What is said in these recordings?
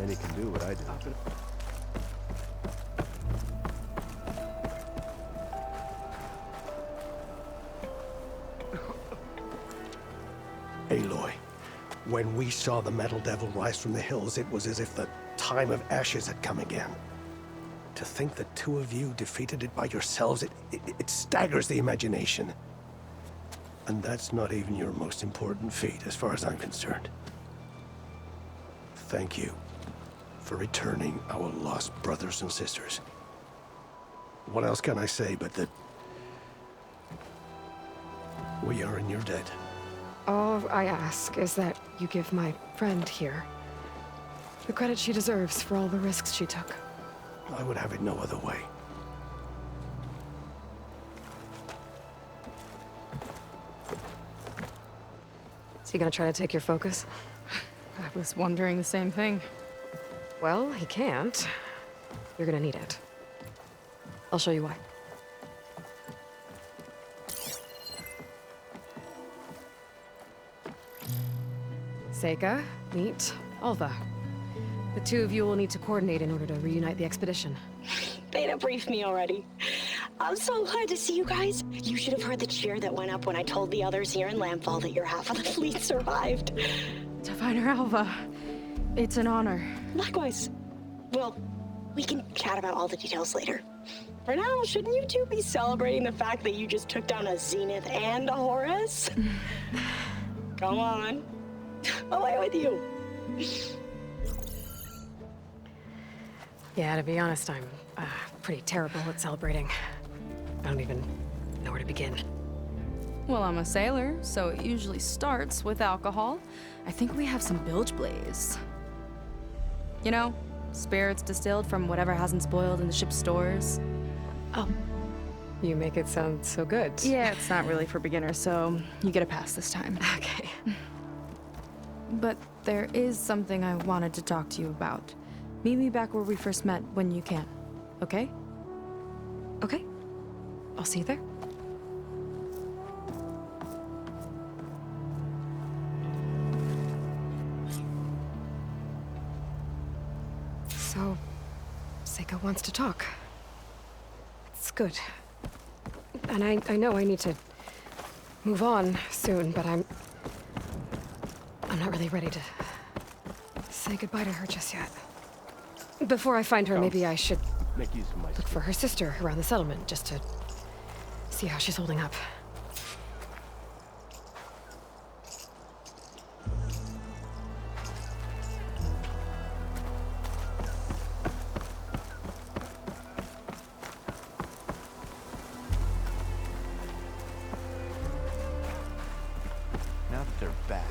many can do what I do. Aloy, when we saw the Metal Devil rise from the hills, it was as if the time of ashes had come again. To think the two of you defeated it by yourselves, it staggers the imagination. And that's not even your most important feat, as far as I'm concerned. Thank you for returning our lost brothers and sisters. What else can I say but that we are in your debt? All I ask is that you give my friend here the credit she deserves for all the risks she took. I would have it no other way. Is he gonna try to take your focus? I was wondering the same thing. Well, he can't. You're gonna need it. I'll show you why. Seika, meet Alva. The two of you will need to coordinate in order to reunite the expedition. Beta briefed me already. I'm so glad to see you guys. You should have heard the cheer that went up when I told the others here in Landfall that your half of the fleet survived. To find her Alva, it's an honor. Likewise. Well, we can chat about all the details later. For now, shouldn't you two be celebrating the fact that you just took down a Zenith and a Horus? Come on. Away with you. Yeah, to be honest, I'm pretty terrible at celebrating. I don't even know where to begin. Well, I'm a sailor, so it usually starts with alcohol. I think we have some bilge blaze. You know, spirits distilled from whatever hasn't spoiled in the ship's stores. Oh. You make it sound so good. Yeah, it's not really for beginners, so you get a pass this time. Okay. But there is something I wanted to talk to you about. Meet me back where we first met when you can, okay? Okay. I'll see you there. So, Seika wants to talk. It's good. And I know I need to move on soon, but I'm not really ready to say goodbye to her just yet. Before I find her, maybe I should Make use of my look for her sister around the settlement, just to see how she's holding up. Now that they're back.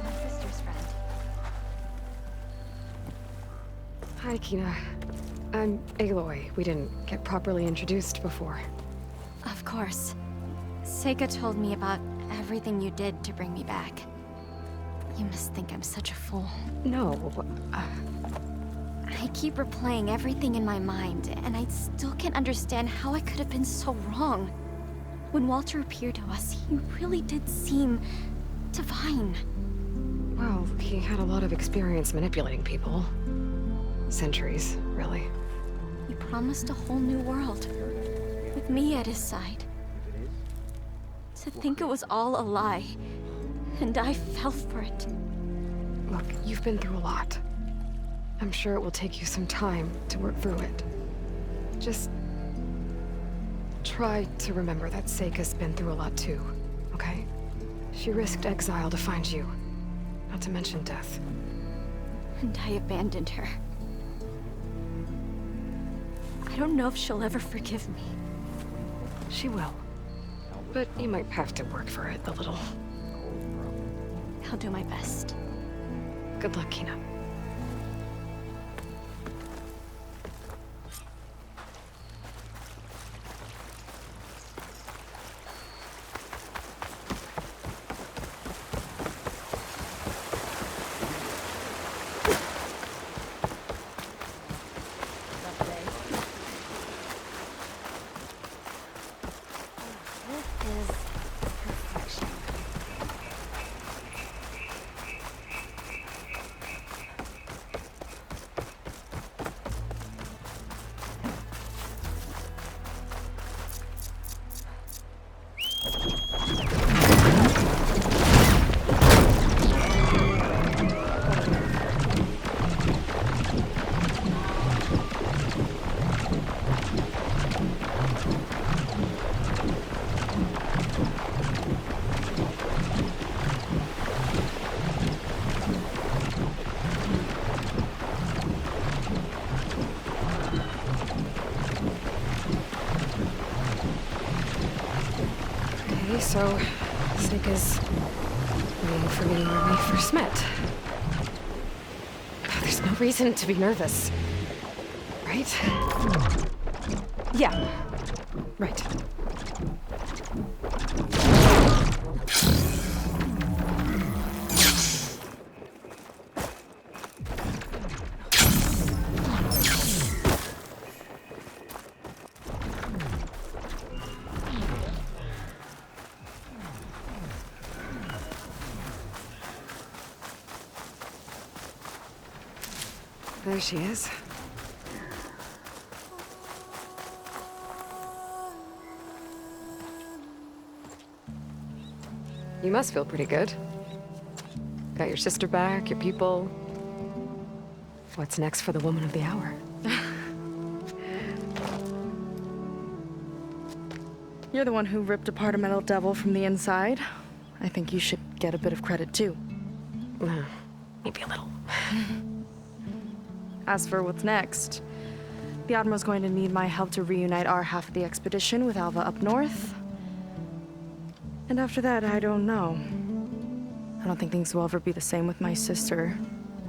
My sister's friend. Hi, Kina. I'm Aloy. We didn't get properly introduced before. Of course. Seika told me about everything you did to bring me back. You must think I'm such a fool. No, I keep replaying everything in my mind, and I still can't understand how I could have been so wrong. When Walter appeared to us, he really did seem divine. well, he had a lot of experience manipulating people. Centuries, really. He promised a whole new world, with me at his side. To think it was all a lie, and I fell for it. Look, you've been through a lot. I'm sure it will take you some time to work through it. Just try to remember that Seika's been through a lot too, okay? She risked exile to find you, not to mention death. And I abandoned her. I don't know if she'll ever forgive me. She will. But you might have to work for it a little. I'll do my best. Good luck, Kina. Okay, so Seika's waiting for me where we first met. There's no reason to be nervous. Right? Yeah. Right. There she is. You must feel pretty good. Got your sister back, your people. What's next for the woman of the hour? You're the one who ripped apart a metal devil from the inside. I think you should get a bit of credit, too. Maybe a little. As for what's next, the Admiral's going to need my help to reunite our half of the expedition with Alva up north. And after that, I don't know. I don't think things will ever be the same with my sister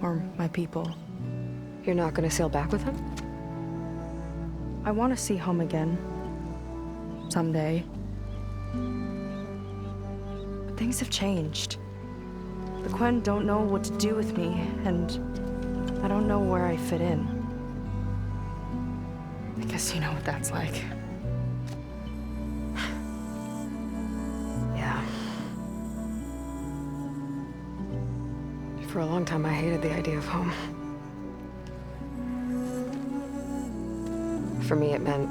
or my people. You're not gonna sail back with him? I want to see home again. Someday. But things have changed. The Quen don't know what to do with me, and I don't know where I fit in. I guess you know what that's like. Yeah. For a long time, I hated the idea of home. For me, it meant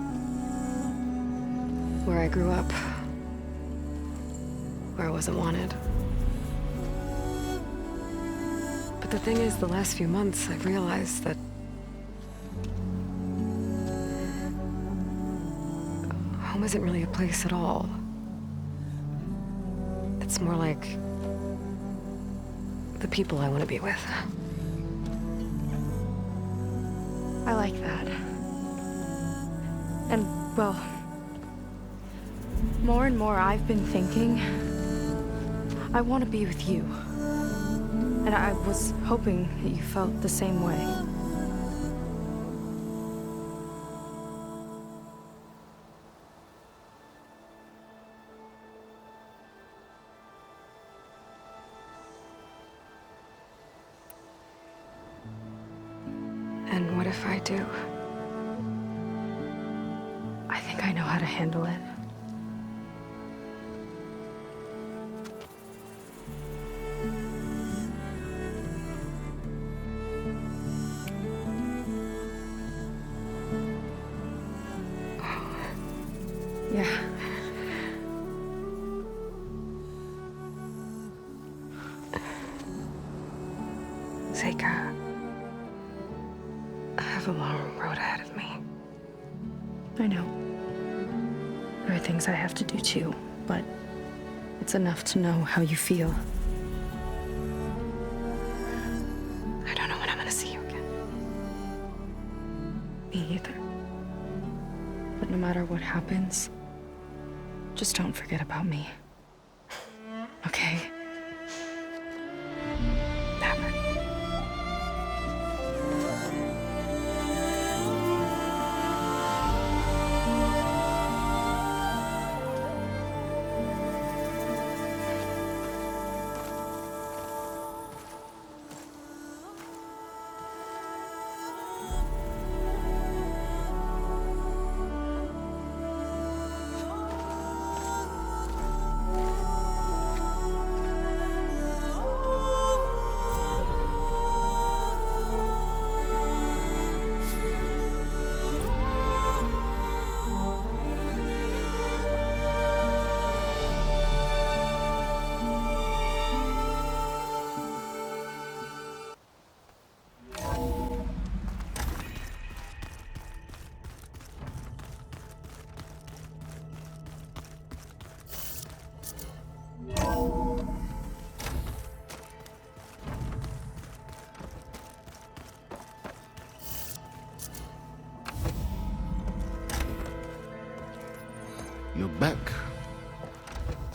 where I grew up, where I wasn't wanted. But the thing is, the last few months, I've realized that home isn't really a place at all. It's more like the people I want to be with. I like that. And, well, more and more I've been thinking, I want to be with you. And I was hoping that you felt the same way. And what if I do? I think I know how to handle it. Yeah. Seika, I have a long road ahead of me. I know. There are things I have to do too, but it's enough to know how you feel. I don't know when I'm gonna see you again. Me either. But no matter what happens, just don't forget about me. Okay? Never.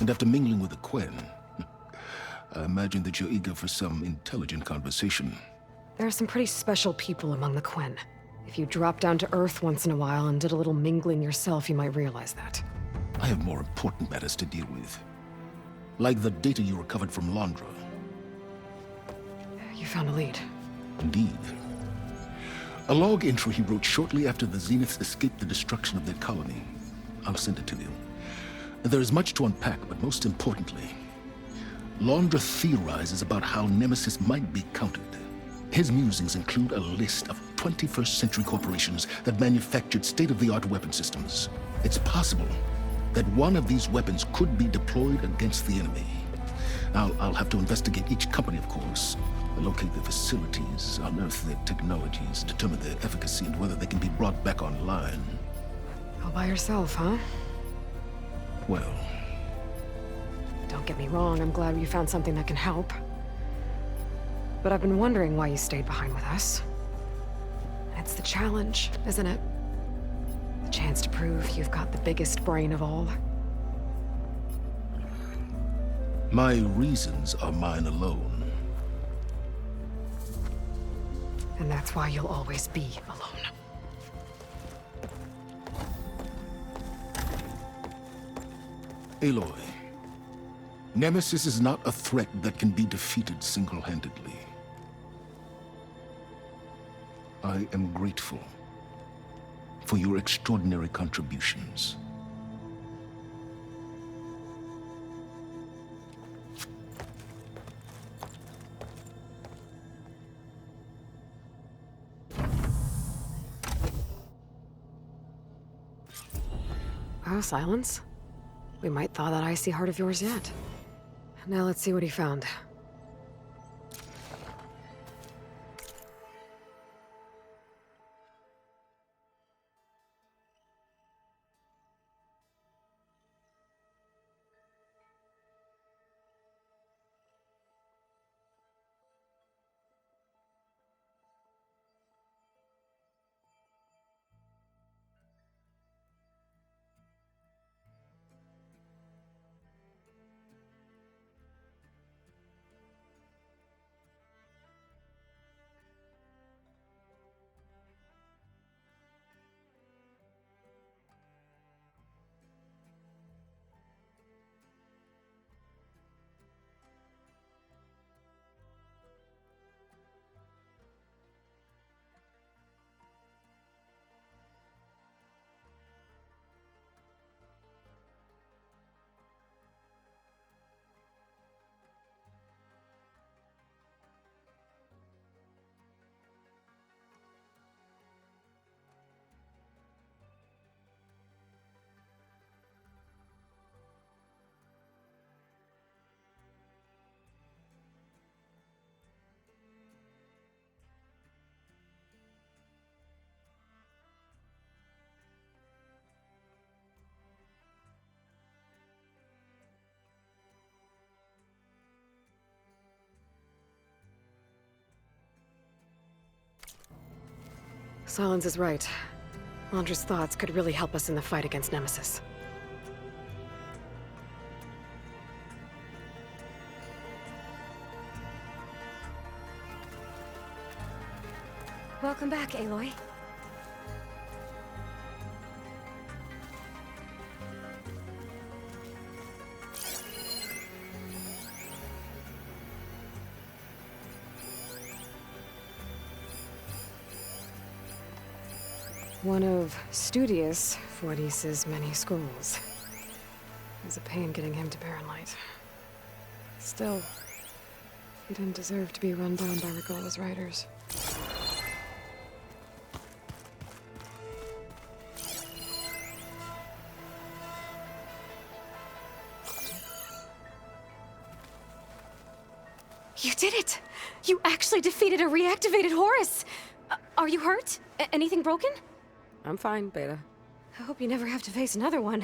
And after mingling with the Quen, I imagine that you're eager for some intelligent conversation. There are some pretty special people among the Quen. If you dropped down to Earth once in a while and did a little mingling yourself, you might realize that. I have more important matters to deal with. Like the data you recovered from Londra. You found a lead. Indeed. A log entry he wrote shortly after the Zeniths escaped the destruction of their colony. I'll send it to you. There is much to unpack, but most importantly, Londra theorizes about how Nemesis might be countered. His musings include a list of 21st century corporations that manufactured state-of-the-art weapon systems. It's possible that one of these weapons could be deployed against the enemy. I'll have to investigate each company, of course. Locate their facilities, unearth their technologies, determine their efficacy and whether they can be brought back online. All by yourself, huh? Well, Don't get me wrong, I'm glad you found something that can help. But I've been wondering why you stayed behind with us. It's the challenge, isn't it? The chance to prove you've got the biggest brain of all. my reasons are mine alone. And that's why you'll always be alone. Aloy, Nemesis is not a threat that can be defeated single-handedly. I am grateful for your extraordinary contributions. Oh, Silence. We might thaw that icy heart of yours yet. Now let's see what he found. Silence is right. Londra's thoughts could really help us in the fight against Nemesis. Welcome back, Aloy. One of Studious Fortis's many schools. It was a pain getting him to Barren Light. Still, he didn't deserve to be run down by Regola's riders. You did it! You actually defeated a reactivated Horus! Are you hurt? Anything broken? I'm fine, Beta. I hope you never have to face another one.